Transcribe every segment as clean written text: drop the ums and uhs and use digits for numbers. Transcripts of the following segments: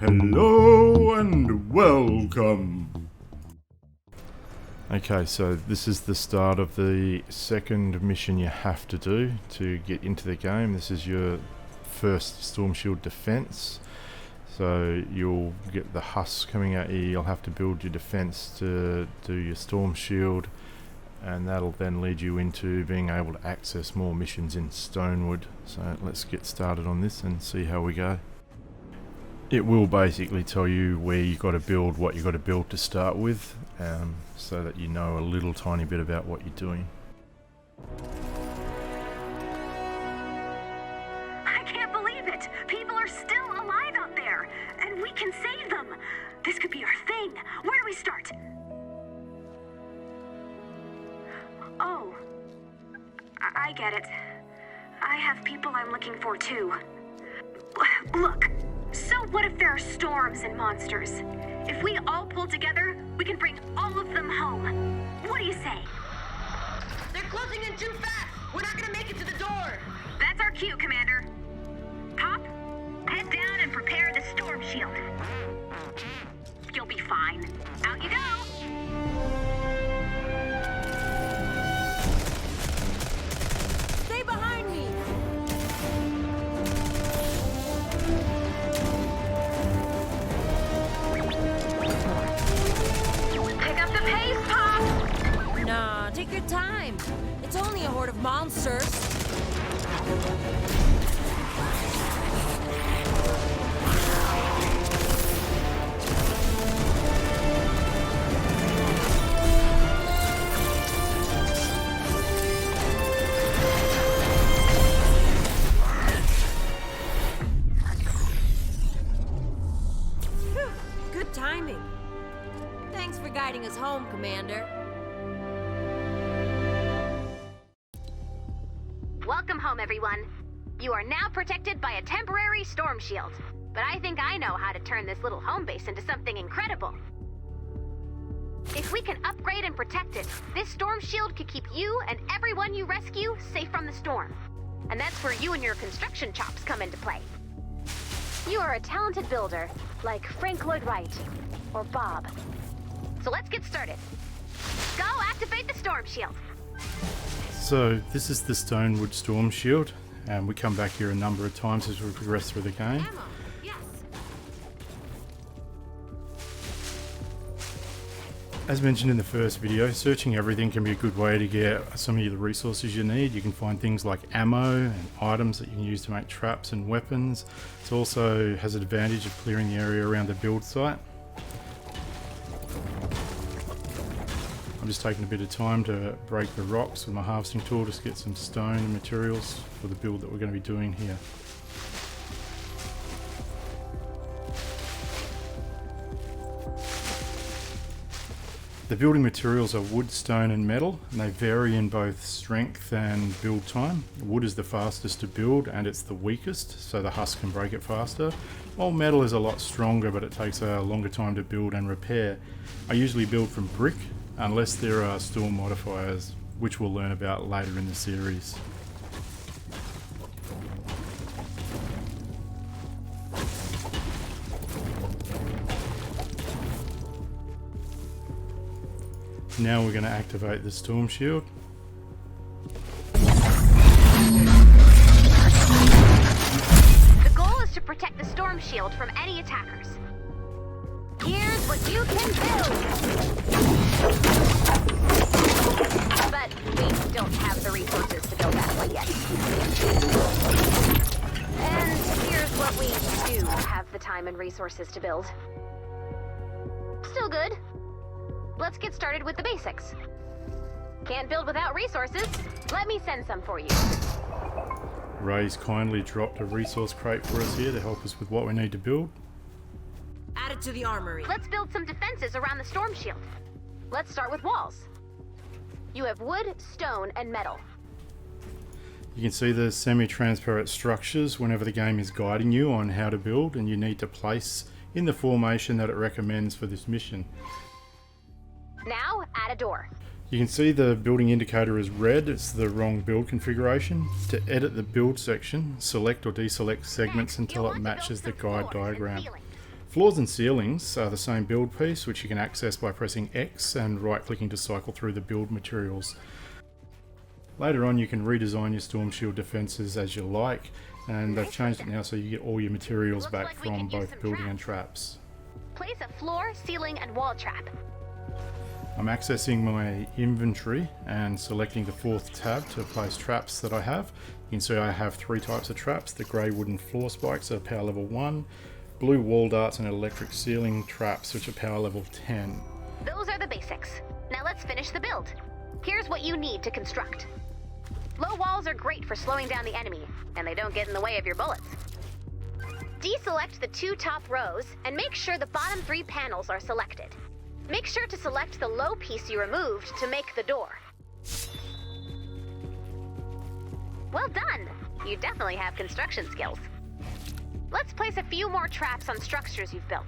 Hello and welcome. Okay, so this is the start of the second mission you have to do to get into the game. This is your first Storm Shield defense. So you'll get the husks coming at you, you'll have to build your defense to do your Storm Shield, and that'll then lead you into being able to access more missions in Stonewood. So let's get started on this and see how we go. It will basically tell you where you got to build, what you got to build to start with, so that you know a little tiny bit about what you're doing. I can't believe it! People are still alive out there, and we can save them! This could be our thing! Where do we start? Oh. I get it. I have people I'm looking for too. Look, so what if there are storms and monsters? If we all pull together, we can bring all of them home. What do you say? They're closing in too fast! We're not gonna make it to the door! That's our cue, Commander. Pop, head down and prepare the storm shield. You'll be fine. Out you go! Stay behind me! Pick up the pace, Pop! Nah, take your time. It's only a horde of monsters. Phew, good timing. Thanks for guiding us home, Commander. Welcome home, everyone. You are now protected by a temporary storm shield. But I think I know how to turn this little home base into something incredible. If we can upgrade and protect it, this storm shield could keep you and everyone you rescue safe from the storm. And that's where you and your construction chops come into play. You are a talented builder, like Frank Lloyd Wright or Bob. So let's get started. Go activate the storm shield. So this is the Stonewood Storm Shield, and we come back here a number of times as we progress through the game. Ammo, yes. As mentioned in the first video, searching everything can be a good way to get some of the resources you need. You can find things like ammo and items that you can use to make traps and weapons. It also has an advantage of clearing the area around the build site. I'm just taking a bit of time to break the rocks with my harvesting tool to get some stone and materials for the build that we're going to be doing here. The building materials are wood, stone and metal, and they vary in both strength and build time. Wood is the fastest to build and it's the weakest, so the husk can break it faster, while metal is a lot stronger but it takes a longer time to build and repair. I usually build from brick, unless there are storm modifiers, which we'll learn about later in the series. Now we're going to activate the storm shield. The goal is to protect the storm shield from any attackers. Here's what you can build! But we don't have the resources to build that one yet. And here's what we do have the time and resources to build. Still good. Let's get started with the basics. Can't build without resources. Let me send some for you. Ray's kindly dropped a resource crate for us here to help us with what we need to build. Add it to the armory. Let's build some defenses around the storm shield. Let's start with walls. You have wood, stone, and metal. You can see the semi-transparent structures whenever the game is guiding you on how to build, and you need to place in the formation that it recommends for this mission. Now, add a door. You can see the building indicator is red. It's the wrong build configuration. To edit the build section, select or deselect segments until it matches the guide diagram. Floors and ceilings are the same build piece, which you can access by pressing X and right-clicking to cycle through the build materials. Later on, you can redesign your Storm Shield defences as you like, and they've changed it now so you get all your materials back from both building and traps. Place a floor, ceiling, and wall trap. I'm accessing my inventory and selecting the 4th tab to place traps that I have. You can see I have 3 types of traps: the grey wooden floor spikes at power level 1, blue wall darts, and electric ceiling traps which are power level 10. Those are the basics. Now let's finish the build. Here's what you need to construct. Low walls are great for slowing down the enemy, and they don't get in the way of your bullets. Deselect the 2 top rows and make sure the bottom 3 panels are selected. Make sure to select the low piece you removed to make the door. Well done! You definitely have construction skills. Let's place a few more traps on structures you've built.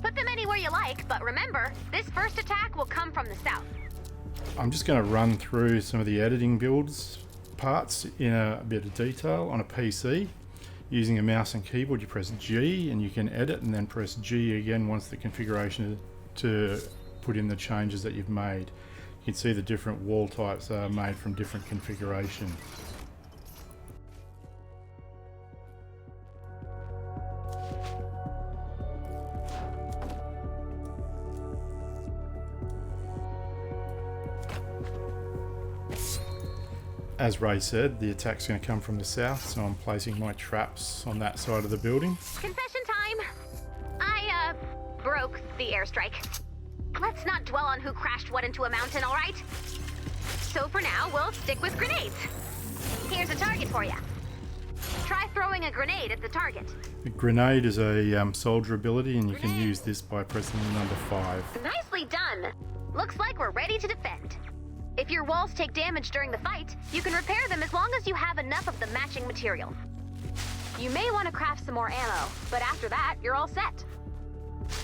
Put them anywhere you like, but remember, this first attack will come from the south. I'm just going to run through some of the editing builds parts in a bit of detail on a PC. Using a mouse and keyboard, you press G and you can edit, and then press G again once the configuration to put in the changes that you've made. You can see the different wall types are made from different configuration. As Ray said, the attack's going to come from the south, so I'm placing my traps on that side of the building. Confession time! I, broke the airstrike. Let's not dwell on who crashed what into a mountain, alright? So for now, we'll stick with grenades. Here's a target for you. Try throwing a grenade at the target. A grenade is a soldier ability, and you can use this by pressing the number 5. Nicely done! Looks like we're ready to defend. If your walls take damage during the fight, you can repair them as long as you have enough of the matching material. You may want to craft some more ammo, but after that, you're all set.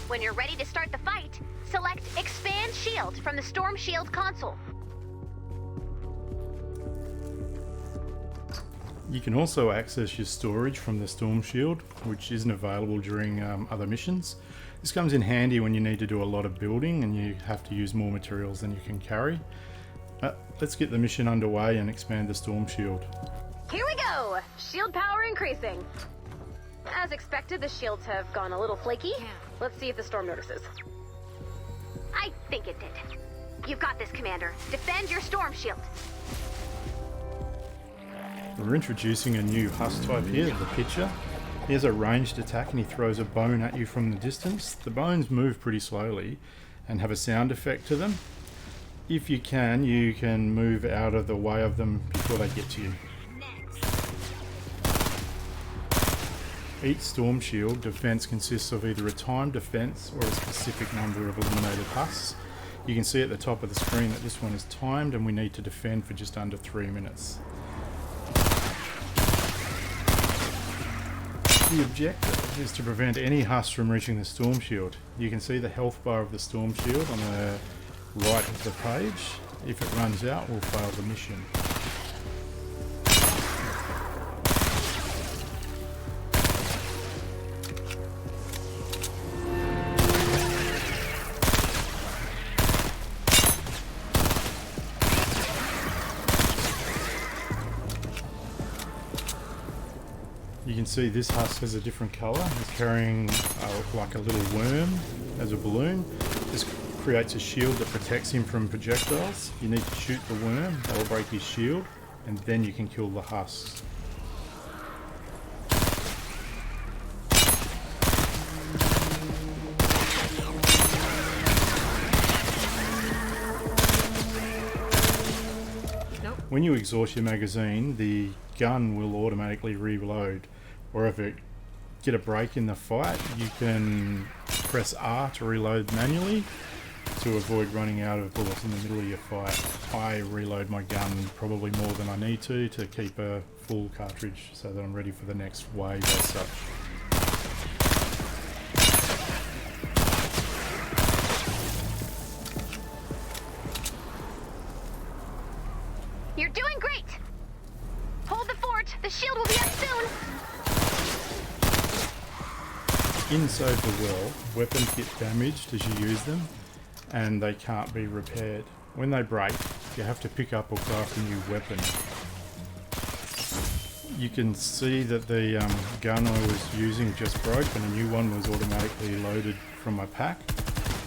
When you're ready to start the fight, select Expand Shield from the Storm Shield console. You can also access your storage from the Storm Shield, which isn't available during other missions. This comes in handy when you need to do a lot of building and you have to use more materials than you can carry. Let's get the mission underway and expand the Storm Shield. Here we go! Shield power increasing. As expected, the shields have gone a little flaky. Let's see if the storm notices. I think it did. You've got this, Commander. Defend your Storm Shield. We're introducing a new Husk type here, the Pitcher. He has a ranged attack and he throws a bone at you from the distance. The bones move pretty slowly and have a sound effect to them. If you can move out of the way of them before they get to you. Each Storm Shield defense consists of either a timed defense or a specific number of eliminated husks. You can see at the top of the screen that this one is timed and we need to defend for just under 3 minutes. The objective is to prevent any husks from reaching the Storm Shield. You can see the health bar of the Storm Shield on the right of the page. If it runs out, we'll fail the mission. You can see this husk has a different colour. It's carrying like a little worm as a balloon. This creates a shield that protects him from projectiles. You need to shoot the worm, that'll break his shield, and then you can kill the husks. When you exhaust your magazine, the gun will automatically reload. Or if it get a break in the fight, you can press R to reload manually to avoid running out of bullets in the middle of your fight. I reload my gun probably more than I need to keep a full cartridge so that I'm ready for the next wave as such. In Save the World, weapons get damaged as you use them, and they can't be repaired. When they break, you have to pick up or craft a new weapon. You can see that the gun I was using just broke and a new one was automatically loaded from my pack.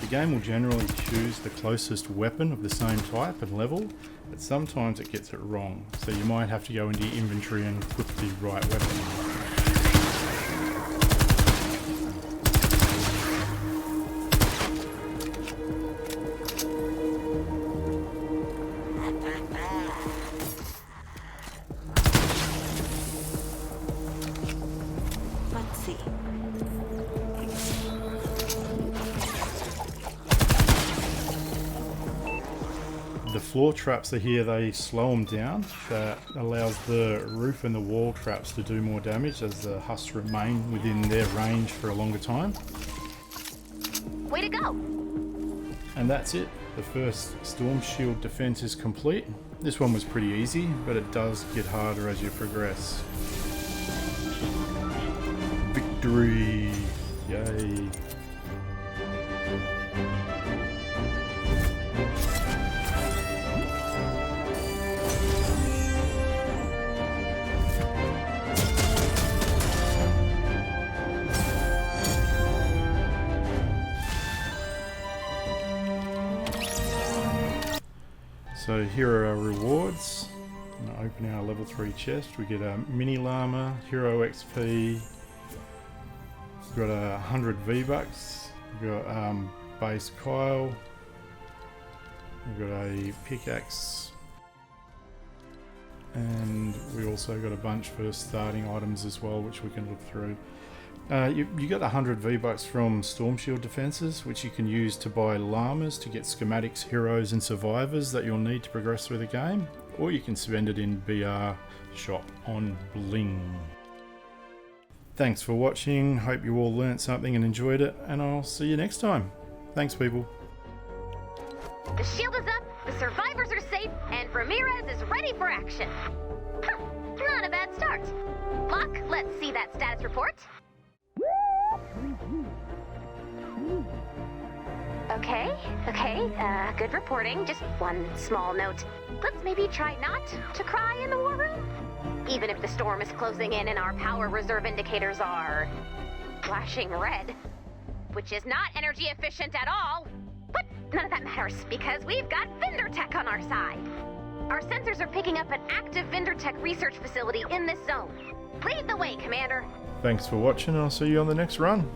The game will generally choose the closest weapon of the same type and level, but sometimes it gets it wrong, so you might have to go into your inventory and put the right weapon. Let's see. The floor traps are here, they slow them down. That allows the roof and the wall traps to do more damage as the husks remain within their range for a longer time. Way to go! And that's it. The first Storm Shield defense is complete. This one was pretty easy, but it does get harder as you progress. Victory! Yay! So here are our rewards. I'm going to open our level 3 chest. We get a mini llama, hero XP, we've got 100 V-Bucks, we've got base Kyle, we've got a pickaxe, and we also got a bunch for starting items as well, which we can look through. You got 100 V-Bucks from Storm Shield defenses, which you can use to buy llamas to get schematics, heroes and survivors that you'll need to progress through the game, or you can spend it in BR shop on Bling. Thanks for watching, hope you all learnt something and enjoyed it, and I'll see you next time. Thanks people. The shield is up, the survivors are safe, and Ramirez is ready for action. Huh, not a bad start. Locke, let's see that status report. Okay, good reporting. Just one small note. Let's maybe try not to cry in the war room? Even if the storm is closing in and our power reserve indicators are flashing red, which is not energy efficient at all. But none of that matters because we've got Vendor Tech on our side. Our sensors are picking up an active Vendor Tech research facility in this zone. Lead the way, Commander. Thanks for watching, and I'll see you on the next run.